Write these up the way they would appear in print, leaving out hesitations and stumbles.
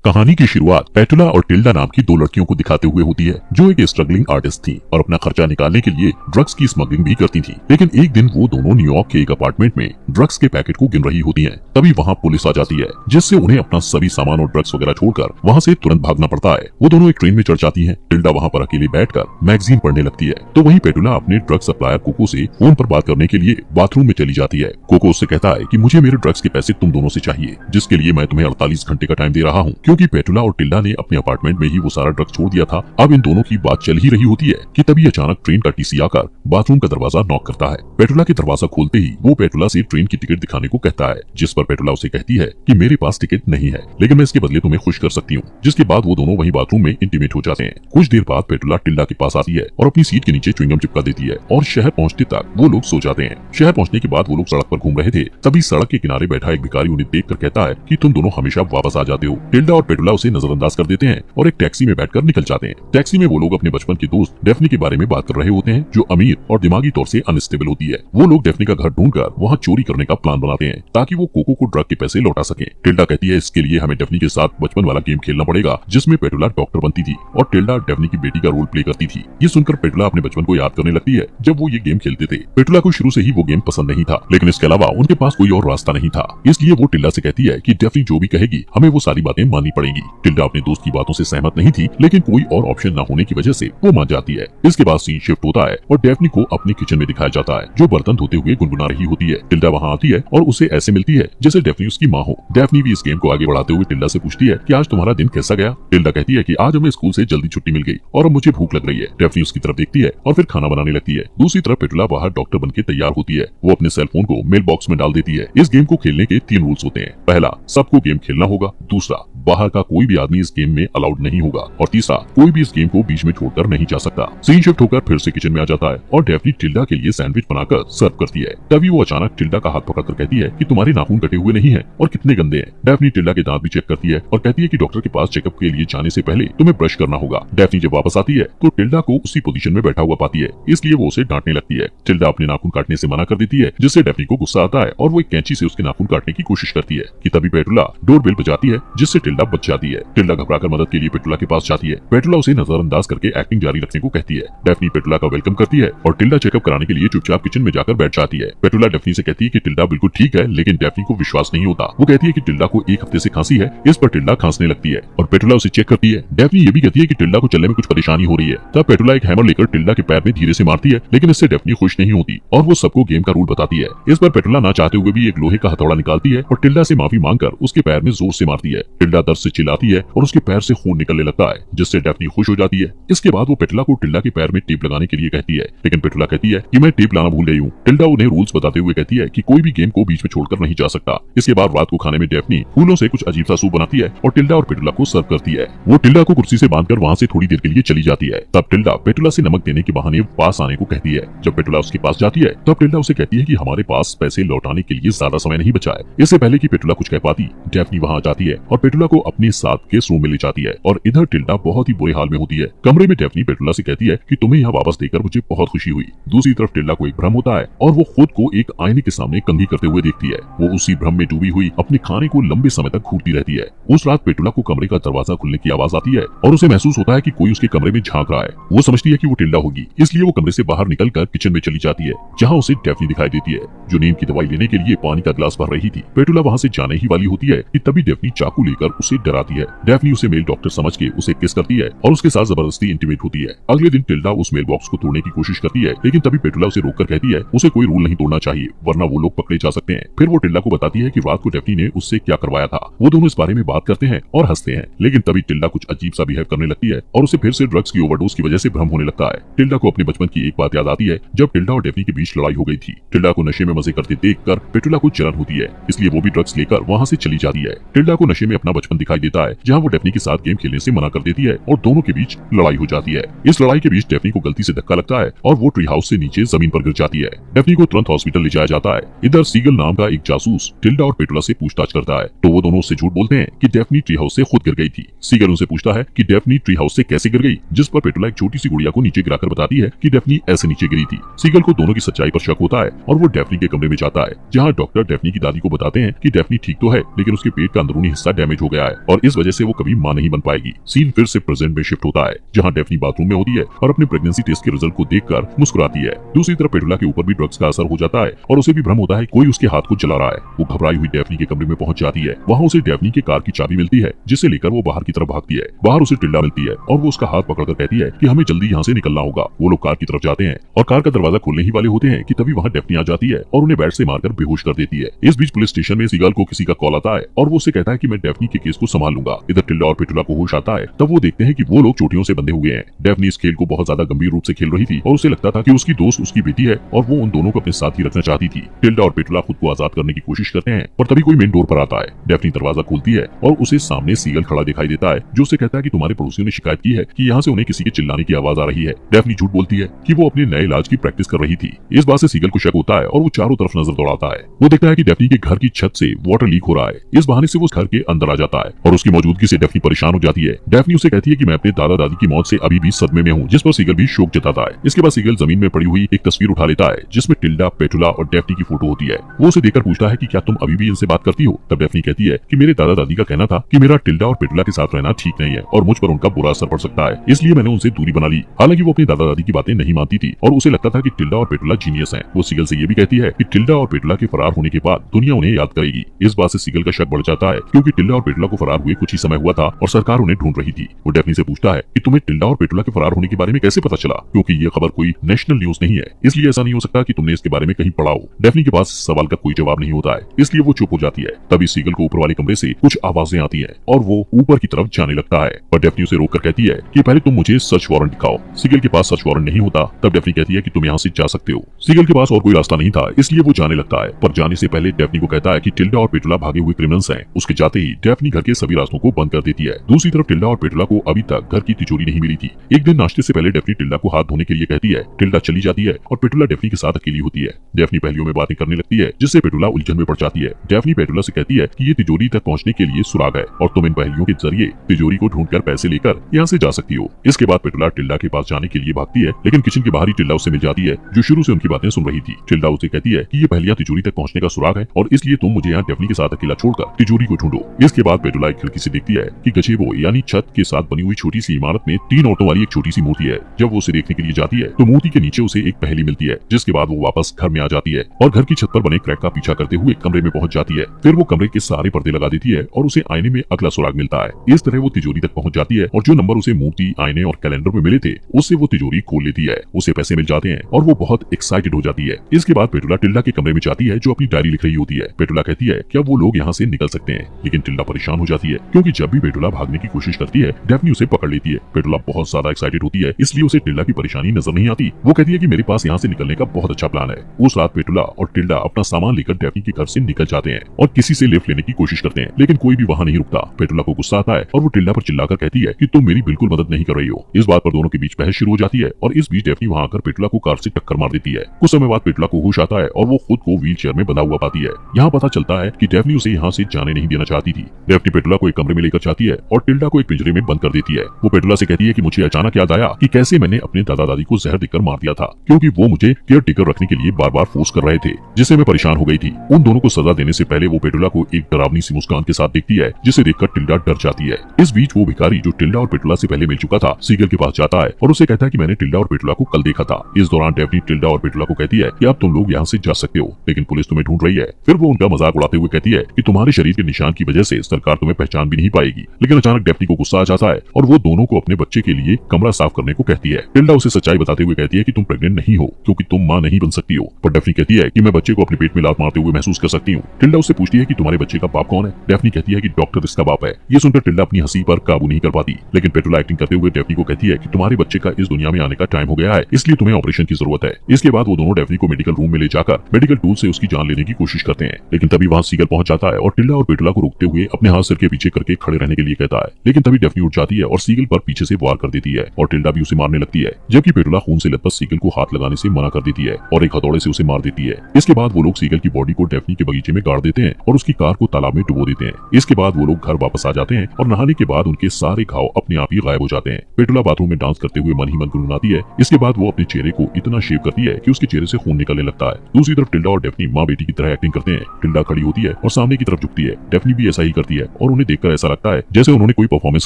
कहानी की शुरुआत पेटुला और टिल्डा नाम की दो लड़कियों को दिखाते हुए होती है जो एक स्ट्रगलिंग आर्टिस्ट थी और अपना खर्चा निकालने के लिए ड्रग्स की स्मगलिंग भी करती थी। लेकिन एक दिन वो दोनों न्यूयॉर्क के एक अपार्टमेंट में ड्रग्स के पैकेट को गिन रही होती हैं। तभी वहाँ पुलिस आ जाती है जिससे उन्हें अपना सभी सामान और ड्रग्स वगैरह छोड़कर वहाँ से तुरंत भागना पड़ता है। वो दोनों एक ट्रेन में चढ़ जाती हैं। टिल्डा वहाँ पर अकेले बैठकर मैगजीन पढ़ने लगती है तो वहीं पेटुला अपने ड्रग सप्लायर कोको से फोन पर बात करने के लिए बाथरूम में चली जाती है। कोको उससे कहता है कि मुझे मेरे ड्रग्स के पैसे तुम दोनों से चाहिए, जिसके लिए मैं तुम्हें 48 घंटे का टाइम दे रहा हूँ। क्योंकि पेटुला और टिल्डा ने अपने अपार्टमेंट में ही वो सारा ड्रग्स छोड़ दिया था। अब इन दोनों की बात चल ही रही होती है कि तभी अचानक ट्रेन का टीसी आकर बाथरूम का दरवाजा नॉक करता है। पेटुला के दरवाजा खोलते ही वो पेटुला से ट्रेन की टिकट दिखाने को कहता है, जिस पर पेटुला उसे कहती है कि मेरे पास टिकट नहीं है, लेकिन मैं इसके बदले तुम्हें खुश कर सकती हूँ। जिसके बाद वो दोनों वहीं बाथरूम में इंटीमेट हो जाते हैं। कुछ देर बाद पेटुला टिल्डा के पास आती है और अपनी सीट के नीचे च्युइंगम चिपका देती है और शहर पहुँचते तक वो लोग सो जाते हैं। शहर पहुँचने के बाद वो लोग सड़क पर घूम रहे थे, तभी सड़क के किनारे बैठा एक भिखारी उन्हें देखकर कहता है कि तुम दोनों हमेशा वापस आ जाते हो। टिल्डा और पेटुला उसे नजरअंदाज कर देते हैं और एक टैक्सी में बैठकर निकल जाते हैं। टैक्सी में वो लोग अपने बचपन के दोस्त डेफनी के बारे में बात कर रहे होते हैं जो अमीर और दिमागी तौर से अनस्टेबल होती है। वो लोग डेफनी का घर ढूंढकर वहाँ चोरी करने का प्लान बनाते हैं ताकि वो कोको को ड्रग के पैसे लौटा सके। टिल्डा कहती है इसके लिए हमें डेफनी के साथ बचपन वाला गेम खेलना पड़ेगा जिसमें पेटुला डॉक्टर बनती थी और टिल्डा डेफनी की बेटी का रोल प्ले करती थी। ये सुनकर पेटुला अपने बचपन को याद करने लगती है जब वो ये गेम खेलते थे। पेटुला को शुरू से ही वो गेम पसंद नहीं था, लेकिन इसके अलावा उनके पास कोई और रास्ता नहीं था, इसलिए वो टिल्डा से कहती है कि डेफनी जो भी कहेगी हमें वो सारी बातें माननी पड़ेगी। टिल्डा अपने दोस्त की बातों से सहमत नहीं थी, लेकिन कोई और ऑप्शन न होने की वजह से वो मान जाती है। इसके बाद सीन शिफ्ट होता है और डेफनी को अपने किचन में दिखाया जाता है जो बर्तन धोते हुए गुनगुना रही होती है। टिल्डा वहाँ आती है और उसे ऐसे मिलती है जैसे डेफनी उसकी माँ हो। डेफनी भी इस गेम को आगे बढ़ाते हुए टिल्डा से पूछती है कि आज तुम्हारा दिन कैसा गया। टिल्डा कहती है कि आज हमें स्कूल से जल्दी छुट्टी मिल गई और अब मुझे भूख लग रही है। डेफनी उसकी तरफ देखती है और फिर खाना बनाने लगती है। दूसरी तरफ पेटुला बाहर डॉक्टर बनके तैयार होती है। वो अपने सेल फोन को मेल बॉक्स में डाल देती है। इस गेम को खेलने के 3 रूल्स होते हैं। पहला, सबको गेम खेलना होगा। दूसरा, बाहर का कोई भी आदमी इस गेम में अलाउड नहीं होगा। और तीसरा, कोई भी इस गेम को बीच में छोड़कर नहीं जा सकता। सीन शिफ्ट होकर फिर से किचन में आ जाता है और डेफनी टिल्डा के लिए सैंडविच बनाकर सर्व करती है। तभी वो अचानक टिल्डा का हाथ पकड़कर कहती है कि तुम्हारे नाखून कटे हुए नहीं है और कितने गंदे हैं। डेफनी टिल्डा के दांत भी चेक करती है और कहती है कि डॉक्टर के पास चेकअप के लिए जाने से पहले तुम्हें ब्रश करना होगा। डेफनी जब वापस आती है तो टिल्डा को उसी पोजीशन में बैठा हुआ पाती है, इसलिए वो उसे डांटने लगती है। टिल्डा अपने नाखून काटने से मना कर देती है जिससे डेफनी को गुस्सा आता है और वो एक कैंची से उसके नाखून काटने की कोशिश करती है कि तभी पेटुला डोरबेल बजाती है जिससे टिल्डा बच जाती है। टिल्डा घबराकर मदद के लिए पेटुला के पास जाती है। पेटुला उसे नजरअंदाज करके एक्टिंग जारी रखने को कहती है। डेफनी पेटुला का वेलकम करती है और टिल्डा चेकअप कराने के लिए चुपचाप किचन में जाकर बैठ जाती है। पेटुला डेफनी से कहती है कि टिल्डा बिल्कुल ठीक है, लेकिन डेफनी को विश्वास नहीं होता। वो कहती है कि टिल्डा को 1 हफ्ते से खांसी है। इस पर टिल्डा खांसने लगती है और पेटुला उसे चेक करती है। डेफनी ये भी कहती है कि टिल्डा को चलने में कुछ परेशानी हो रही है। तब पेटुला एक हैमर लेकर टिल्डा के पैर में धीरे से मारती है, लेकिन इससे डेफनी खुश नहीं होती और वो सबको गेम का रूल बताती है। इस पर पेटुला ना चाहते हुए भी एक लोहे का हथौड़ा निकालती है और टिल्डा से माफी मांगकर उसके पैर में जोर से मारती है। टिल्डा दर्द से चिल्लाती है और उसके पैर से खून निकलने लगता है, जिससे डेफनी खुश हो जाती है। इसके बाद वो पेटुला को टिल्डा के पैर में टेप लगाने के लिए कहती है, लेकिन पेटुला कहती है कि मैं टेप लाना भूल गई हूँ। टिल्डा उन्हें रूल्स बताते हुए कहती है कि कोई भी गेम को बीच में छोड़कर नहीं जा सकता। इसके बाद रात को खाने में डेफनी फूलों से कुछ अजीब सा सूप बनाती है और टिल्डा और पेटुला को सर्व करती है। वो टिल्डा को कुर्सी से बांधकर वहाँ से थोड़ी देर के लिए चली जाती है। तब टिल्डा पेटुला से नमक देने के बहाने पास आने को कहती है। जब पेटुला उसके पास जाती है तब टिल्डा उसे कहती है कि हमारे पास पैसे लौटाने के लिए ज्यादा समय नहीं बचा है। इससे पहले कि पेटुला कुछ कह पाती, डेफनी वहाँ जाती है और पेटुला को अपने साथ गेस्ट रूम में ले जाती है और इधर टिल्डा बहुत ही बुरे हाल में होती है। कमरे में डेफनी पेटुला से कहती है कि तुम्हें यहाँ वापस देखकर मुझे बहुत खुशी हुई। दूसरी तरफ टिल्डा को एक भ्रम होता है और वो खुद को एक आईने के सामने कंघी करते हुए देखती है। वो उसी भ्रम में डूबी हुई अपने खाने को लंबे समय तक घूरती रहती है। उस रात पेटुला को कमरे का दरवाजा खुलने की आवाज आती है और उसे महसूस होता है कि कोई उसके कमरे में झांक रहा है। वो समझती है कि वो टिल्डा होगी, इसलिए वो कमरे से बाहर निकलकर किचन में चली जाती है जहाँ उसे डेफनी दिखाई देती है जो नींद की दवाई लेने के लिए पानी का गिलास भर रही थी। पेटुला वहाँ से जाने ही वाली होती है कि तभी डेफनी चाकू लेकर उसे डराती है। डेफनी उसे मेल डॉक्टर समझ के उसे किस करती है और उसके साथ जबरदस्ती इंटीमेट होती है। अगले दिन टिल्डा उस मेल बॉक्स को तोड़ने की कोशिश करती है, लेकिन तभी पेटुला उसे रोककर कहती है उसे कोई रूल नहीं तोड़ना चाहिए वरना वो लोग पकड़े जा सकते हैं। फिर वो टिल्डा को बताती है कि रात को डेफनी ने उससे क्या करवाया था। वो दोनों इस बारे में बात करते हैं और हंसते हैं, लेकिन तभी टिल्डा कुछ अजीब सा बिहेव करने लगती है और उसे फिर से ड्रग्स की ओवरडोज की वजह से भ्रम होने लगता है। टिल्डा को अपने बचपन की एक बात याद आती है जब टिल्डा और डेफनी के बीच लड़ाई हो गई थी। टिल्डा को नशे में मजे करते देखकर पेटुला को जलन होती है, इसलिए वो भी ड्रग्स लेकर वहाँ से चली जाती है। टिल्डा को नशे में अपना बचपन दिखाई देता है जहाँ वो डेफनी के साथ गेम खेलने से मना कर देती है और दोनों के बीच लड़ाई हो जाती है। इस लड़ाई के बीच डेफनी को गलती से धक्का लगता है और वो ट्री हाउस से नीचे जमीन पर गिर जाती है। डेफनी को तुरंत हॉस्पिटल ले जाया जाता है। इधर सीगल नाम का एक जासूस टिल्डा और पेटुला से पूछताछ करता है तो वो दोनों उससे झूठ बोलते हैं कि डेफनी ट्री हाउस से खुद गिर गई थी। सीगल उनसे पूछता है कि डेफनी ट्री हाउस से कैसे गिर गई, जिस पर पेटुला एक छोटी सी गुड़िया को नीचे गिराकर बताती है कि डेफनी ऐसे नीचे गिरी थी। सीगल को दोनों की सच्चाई पर शक होता है और वो डेफनी के कमरे में जाता है जहाँ डॉक्टर डेफनी की दादी को बताते हैं कि डेफनी ठीक तो है, लेकिन उसके पेट का अंदरूनी हिस्सा डैमेज हो गया है। है और इस वजह से वो कभी मां नहीं बन पाएगी। सीन फिर से प्रेजेंट में शिफ्ट होता है जहाँ डेफनी बाथरूम में होती है और अपने प्रेगनेंसी टेस्ट के रिजल्ट को देखकर मुस्कुराती है। दूसरी तरफ पेटुला के ऊपर भी ड्रग्स का असर हो जाता है और उसे भी भ्रम होता है कोई उसके हाथ को जला रहा है। वो घबराई हुई डेफनी के कमरे में पहुंच जाती है। वहाँ उसे डेफनी के कार की चाबी मिलती है जिसे लेकर वो बाहर की तरफ भागती है। बाहर उसे टिल्डा मिलती है और वो उसका हाथ पकड़कर कहती है कि हमें जल्दी यहाँ से निकलना होगा। वो लोग कार की तरफ जाते हैं और कार का दरवाजा खोलने ही वाले होते हैं कि तभी वहाँ डेफनी आ जाती है और उन्हें बैट से मारकर बेहोश कर देती है। इस बीच पुलिस स्टेशन में सीगल को किसी का कॉल आता है और वो उसे कहता है कि मैं डेफनी के केस को संभाल लूंगा। इधर टिल्डा और पेटुला को होश आता है तब वो देखते हैं कि वो लोग चोटियों से बंधे हुए हैं। डेफनी इस खेल को बहुत ज्यादा गंभीर रूप से खेल रही थी और उसे लगता था कि उसकी दोस्त उसकी बेटी है और वो उन दोनों को अपने साथ ही रखना चाहती थी। टिल्डा और पेटुला खुद को आजाद करने की कोशिश करते हैं पर तभी कोई मेन डोर पर आता है। डेफनी दरवाजा खोलती है और उसे सामने सीगल खड़ा दिखाई देता है जो उसे कहता है कि तुम्हारे पड़ोसियों ने शिकायत की है कि यहाँ से उन्हें किसी के चिल्लाने की आवाज आ रही है। डेफनी झूठ बोलती है कि वो अपने नए इलाज की प्रैक्टिस कर रही थी। इस बात से सीगल को शक होता है और वो चारों तरफ नजर दौड़ाता है। वो देखता है कि डेफनी के घर की छत से वाटर लीक हो रहा है। इस बहाने से वो घर के अंदर आ जाता है और उसकी मौजूदगी से डेफनी परेशान हो जाती है। डेफनी उसे कहती है कि मैं अपने दादा दादी की मौत से अभी भी सदमे में हूँ, जिस पर सीगल भी शोक जताता है। इसके बाद सीगल जमीन में पड़ी हुई एक तस्वीर उठा लेता है जिसमें टिल्डा, पेटुला और डेफनी की फोटो होती है। वो उसे देखकर पूछता है कि क्या तुम अभी भी इनसे बात करती हो? तब डेफनी कहती है कि मेरे दादा दादी का कहना था कि मेरा टिल्डा और पेटुला के साथ रहना ठीक नहीं है और मुझ पर उनका बुरा असर पड़ सकता है, इसलिए मैंने उनसे दूरी बना ली। हालांकि वो अपने दादा दादी की बातें नहीं मानती थी और उसे लगता था कि टिल्डा और पेटुला जीनियस हैं। वो सीगल से ये भी कहती है कि टिल्डा और पेटुला के फरार होने के बाद दुनिया उन्हें याद करेगी। इस बात से सीगल का शक बढ़ जाता है क्योंकि टिल्डा और पेटुला को फरार हुए कुछ ही समय हुआ था और सरकार उन्हें ढूंढ रही थी। वो डेफनी से पूछता है कि तुम्हें टिल्डा और पेटुला के फरार होने के बारे में कैसे पता चला, क्योंकि ये खबर कोई नेशनल न्यूज नहीं है, इसलिए ऐसा नहीं हो सकता कि तुमने इसके बारे में कहीं पढ़ा हो। डेफनी के पास इस सवाल का कोई जवाब नहीं होता है, इसलिए वो चुप हो जाती है। तभी सीगल को ऊपर वाले कमरे से कुछ आवाजें आती हैं और वो ऊपर की तरफ जाने लगता है, पर डेफनी उसे रोककर कहती है कि पहले तुम मुझे सर्च वारंट दिखाओ। सीगल के पास सर्च वारंट नहीं होता। तब डेफनी कहती है कि तुम यहाँ से जा सकते हो। सीगल के पास और कोई रास्ता नहीं था, इसलिए वो जाने लगता है, पर जाने से पहले डेफनी को कहता है कि टिल्डा और पेटुला भागे हुए क्रिमिनल्स हैं। उसके जाते ही डेफनी घर के सभी रास्तों को बंद कर देती है। दूसरी तरफ टिल्डा और पेटुला को अभी तक घर की तिजोरी नहीं मिली थी। एक दिन नाश्ते से पहले डेफनी टिल्डा को हाथ धोने के लिए कहती है। टिल्डा चली जाती है और पेटुला डेफनी के साथ अकेली होती है। डेफनी पहलियों में बातें करने लगती है जिससे पेटुला उलझन में पड़ जाती है। डेफनी पेटुला से कहती है कि ये तिजोरी तक पहुंचने के लिए सुराग है और तुम इन पहलियों के जरिए तिजोरी को ढूंढकर पैसे लेकर यहाँ से जा सकती हो। इसके बाद पेटुला टिल्डा के पास जाने के लिए भागती है, लेकिन किचन के बाहर ही टिल्डा उससे मिल जाती है जो शुरू से उनकी बातें सुन रही थी। टिल्डा उसे कहती है कि ये पहलियां तिजोरी तक पहुंचने का सुराग है और इसलिए तुम मुझे यहाँ डेफनी के साथ अकेला छोड़कर तिजोरी को ढूंढो। इसके बाद पेटुला एक खिड़की से देखती है कि गजेबो यानी छत के साथ बनी हुई छोटी सी इमारत में 3 औरतों वाली एक छोटी सी मूर्ति है। जब वो उसे देखने के लिए जाती है तो मूर्ति के नीचे उसे एक पहेली मिलती है, जिसके बाद वो वापस घर में आ जाती है और घर की छत पर बने क्रैक का पीछा करते हुए कमरे में पहुंच जाती है। फिर वो कमरे के सारे पर्दे लगा देती है और उसे आईने में अगला सुराग मिलता है। इस तरह वो तिजोरी तक पहुंच जाती है और जो नंबर उसे मूर्ति, आईने और कैलेंडर में मिले थे उससे वो तिजोरी खोल लेती है। उसे पैसे मिल जाते हैं और वो बहुत एक्साइटेड हो जाती है। इसके बाद पेटुला टिल्डा के कमरे में जाती है जो अपनी डायरी लिख रही होती है। पेटुला कहती है क्या वो लोग यहाँ से निकल सकते हैं, लेकिन टिल्डा परेशान हो जाती है क्योंकि जब भी पेटुला भागने की कोशिश करती है डेफनी उसे पकड़ लेती है। पेटुला बहुत ज्यादा एक्साइटेड होती है, इसलिए उसे टिल्डा की परेशानी नजर नहीं आती। वो कहती है कि मेरे पास यहाँ से निकलने का बहुत अच्छा प्लान है। उस रात पेटुला और टिल्डा अपना सामान लेकर डेफनी के घर से निकल जाते हैं और किसी से लिफ्ट लेने की कोशिश करते हैं, लेकिन कोई भी वहाँ नहीं रुकता। पेटुला को गुस्सा आता है और वो टिल्डा पर चिल्लाकर कहती है कि तुम मेरी बिल्कुल मदद नहीं कर रही हो। इस बात पर दोनों के बीच बहस शुरू हो जाती है और इस बीच डेफनी वहाँ आकर पेटुला को कार से टक्कर मार देती है। कुछ समय बाद पेटुला को होश आता है और वो खुद को व्हील चेयर में बंधा हुआ पाती है। यहाँ पता चलता है कि डेफनी उसे यहाँ से जाने नहीं देना चाहती थी। डेफनी पेटुला को एक कमरे में लेकर जाती है और टिल्डा को एक पिंजरे में बंद कर देती है। वो पेटुला से कहती है कि मुझे अचानक याद आया कि कैसे मैंने अपने दादा दादी को जहर देकर मार दिया था, क्योंकि वो मुझे केयर टेकर रखने के लिए बार बार फोर्स कर रहे थे, जिससे मैं परेशान हो गई थी। उन दोनों को सजा देने से पहले वो पेटुला को एक डरावनी सी मुस्कान के साथ देखती है, जिसे देखकर टिल्डा डर जाती है। इस बीच वो भिखारी जो टिल्डा और पेटुला से पहले मिल चुका था सीगल के पास जाता है और उसे कहता है कि मैंने टिल्डा और पेटुला को कल देखा था। इस दौरान डेफनी टिल्डा और पेटुला को कहती है कि अब तुम लोग यहाँ से जा सकते हो, लेकिन पुलिस तुम्हें ढूंढ रही है। फिर वो उनका मजाक उड़ाते हुए कहती है कि तुम्हारे शरीर के निशान की वजह से सरकार तुम्हें पहचान भी नहीं पाएगी। लेकिन अचानक डेफनी को गुस्सा आ जाता है और वो दोनों को अपने बच्चे के लिए कमरा साफ करने को कहती है। टिल्डा उसे सच्चाई बताते हुए कहती है कि तुम प्रेग्नेंट नहीं हो क्योंकि तुम मां नहीं बन सकती हो, पर डेफनी कहती है कि मैं बच्चे को अपने पेट में लात मारते हुए महसूस कर सकती हूँ। टिल्डा उससे पूछती है कि तुम्हारे बच्चे का बाप कौन है? डेफनी कहती है कि डॉक्टर इसका बाप है। ये सुनकर टिल्डा अपनी हंसी पर काबू नहीं कर पाती, लेकिन पेटुला एक्टिंग करते हुए डेफनी को कहती है कि तुम्हारे बच्चे का इस दुनिया में आने का टाइम हो गया है, इसलिए तुम्हें ऑपरेशन की जरूरत है। इसके बाद वो दोनों डेफनी को मेडिकल रूम में ले जाकर मेडिकल टूल से उसकी जान लेने की कोशिश करते हैं, लेकिन तभी वहाँ सीगल पहुंच जाता है और टिल्डा और पेटुला को रोकते हुए अपने हाथ सिर के पीछे करके खड़े रहने के लिए कहता है। लेकिन तभी डेफनी उठ जाती है और सीगल पर पीछे से वार कर देती है और टिल्डा भी उसे मारने लगती है, जबकि पेटुला खून से लथपथ सीगल को हाथ लगाने से मना कर देती है और एक हथौड़े से उसे मार देती है। इसके बाद वो लोग सीगल की बॉडी को डेफनी के बगीचे में गाड़ देते हैं और उसकी कार को तालाब में डुबो देते हैं। इसके बाद वो लोग घर वापस आ जाते हैं और नहाने के बाद उनके सारे घाव अपने आप ही गायब हो जाते हैं। पेटुला बाथरूम में डांस करते हुए मन ही मन गुनगुनाती है। इसके बाद वो अपने चेहरे को इतना शेव करती है कि उसके चेहरे से खून निकलने लगता है। दूसरी तरफ टिल्डा और डेफनी माँ बेटी की तरह एक्टिंग करते हैं। टिल्डा खड़ी होती है और सामने की तरफ झुकती है। डेफनी भी ऐसा ही करती है और उन्हें देखकर ऐसा लगता है जैसे उन्होंने कोई परफॉर्मेंस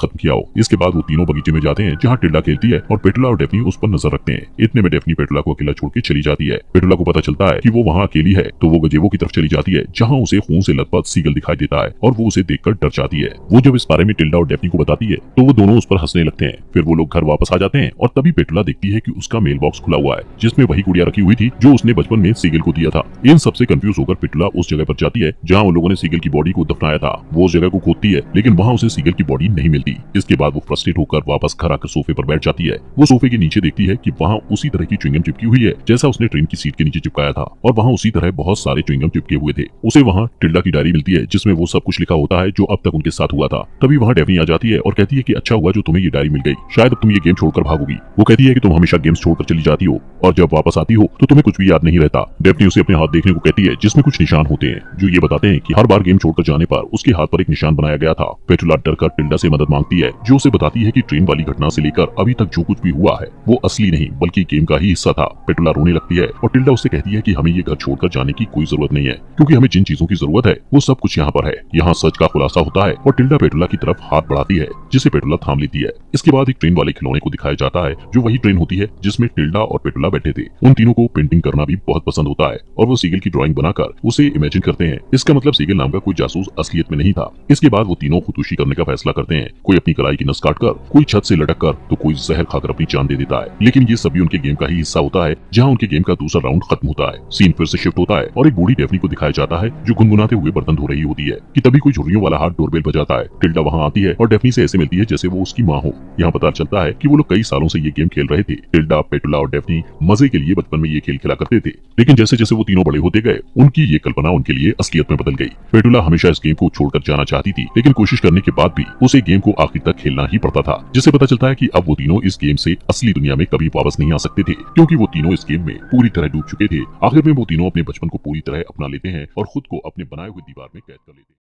खत्म किया हो। इसके बाद वो तीनों बगीचे में जाते हैं जहाँ टिल्डा खेलती है और पेटुला और डेफनी उस पर नजर रखते हैं। इतने में डेफनी पेटुला को अकेला छोड़ के चली जाती है। पेटुला को पता चलता है कि वो वहाँ अकेली है तो वो गजेबो की तरफ चली जाती है जहाँ उसे खून से लथपथ सीगल दिखाई देता है और वो उसे देखकर डर जाती है। वो जब इस बारे में टिल्डा और डेफनी को बताती है तो वो दोनों उस पर हंसने लगते हैं। फिर वो लोग घर वापस आ जाते हैं और तभी पेटुला देखती है कि उसका मेल बॉक्स खुला हुआ है जिसमें वही गुड़िया रखी हुई थी जो उसने बचपन में सीगल को दिया था। इन सबसे कंफ्यूज होकर पेटुला उस जगह पर जाती है जहाँ उन लोगों ने सीगल की बॉडी को दफनाया था। वो उस जगह को खोदती है लेकिन वहाँ उसे सीगल की बॉडी नहीं मिलती। इसके बाद वो फ्रस्ट्रेट होकर वापस घर आकर सोफे पर बैठ जाती है। वो सोफे के नीचे देखती है कि वहाँ उसी तरह की च्युइंगम चिपकी हुई है जैसा उसने ट्रेन की सीट के नीचे चिपकाया था और वहाँ उसी तरह बहुत सारे च्युइंगम चिपके हुए थे। उसे वहाँ टिल्डा की डायरी मिलती है जिसमें वो सब कुछ लिखा होता है जो अब तक उनके साथ हुआ था। तभी वहाँ डेफनी आ जाती है और कहती है कि अच्छा हुआ जो तुम्हें ये डायरी मिल गई, शायद अब तुम ये गेम छोड़कर भागोगी। वो कहती है कि तुम हमेशा गेम्स छोड़कर चली जाती हो और जब वापस आती हो तो तुम्हें कुछ भी याद नहीं रहता। डेफनी उसे अपने हाथ देखने को कहती है जिसमें कुछ निशान होते हैं जो ये बताते हैं कि हर बार गेम छोड़कर जाने पर उसके हाथ पर एक निशान बनाया गया था। पेटुला डरकर टिल्डा से मदद मांगती है जो उसे बताती है कि ट्रेन वाली घटना से लेकर अभी तक जो कुछ भी हुआ है वो असली नहीं बल्कि गेम का ही हिस्सा था। पेटुला रोने लगती है और टिल्डा उससे कहती है कि हमें ये घर छोड़कर जाने की कोई जरूरत नहीं है क्योंकि हमें जिन चीजों की जरूरत है वो सब कुछ यहाँ पर है। यहाँ सच का खुलासा होता है और टिल्डा पेटुला की तरफ हाथ बढ़ाती है जिसे पेटुला थाम लेती है। इसके बाद एक ट्रेन वाले खिलौने को दिखाया जाता है जो वही ट्रेन होती है जिसमें टिल्डा और पेटुला बैठे थे। उन तीनों को पेंटिंग करना भी बहुत पसंद होता है और वो सीगल की ड्राइंग बनाकर उसे इमेजिन करते हैं। इसका मतलब सीगल नाम का कोई जासूस असलियत में नहीं था। इसके बाद वो तीनों खुदकुशी करने का फैसला करते हैं। कोई अपनी कलाई की नस काटकर, कोई छत से लटक कर तो कोई जहर खाकर अपनी जान दे देता है। लेकिन ये सभी उनके गेम का ही हिस्सा होता है जहाँ उनके गेम का दूसरा राउंड खत्म होता है। सीन फिर से शिफ्ट होता है और एक बूढ़ी डेफनी को दिखाया जाता है जो गुनगुनाते हुए बर्तन धो रही होती है कि तभी कोई झुर्रियों वाला हाथ डोरबेल बजाता है। टिल्डा वहाँ आती है और डेफनी से ऐसे मिलती है जैसे वो उसकी माँ हो। यहाँ पता चलता है कि वो लोग कई सालों से ये गेम खेल रहे थे। टिल्डा, पेटुला और डेफनी मजे के लिए बचपन में ये खेल खेला करते थे लेकिन जैसे जैसे वो तीनों बड़े होते गए उनकी ये कल्पना उनके लिए असलियत में बदल गई। पेटुला हमेशा इस गेम को छोड़कर जाना चाहती थी लेकिन कोशिश करने के बाद भी उसे गेम को आखिर तक खेलना ही पड़ता था जिससे पता चलता है कि अब वो तीनों इस गेम से असली दुनिया में कभी वापस नहीं आ सकते थे क्योंकि वो तीनों इस गेम में पूरी तरह डूब चुके थे। आखिर में वो तीनों अपने बचपन को पूरी तरह अपना लेते हैं और खुद को अपने बनाए हुए दीवार में कैद कर लेते हैं।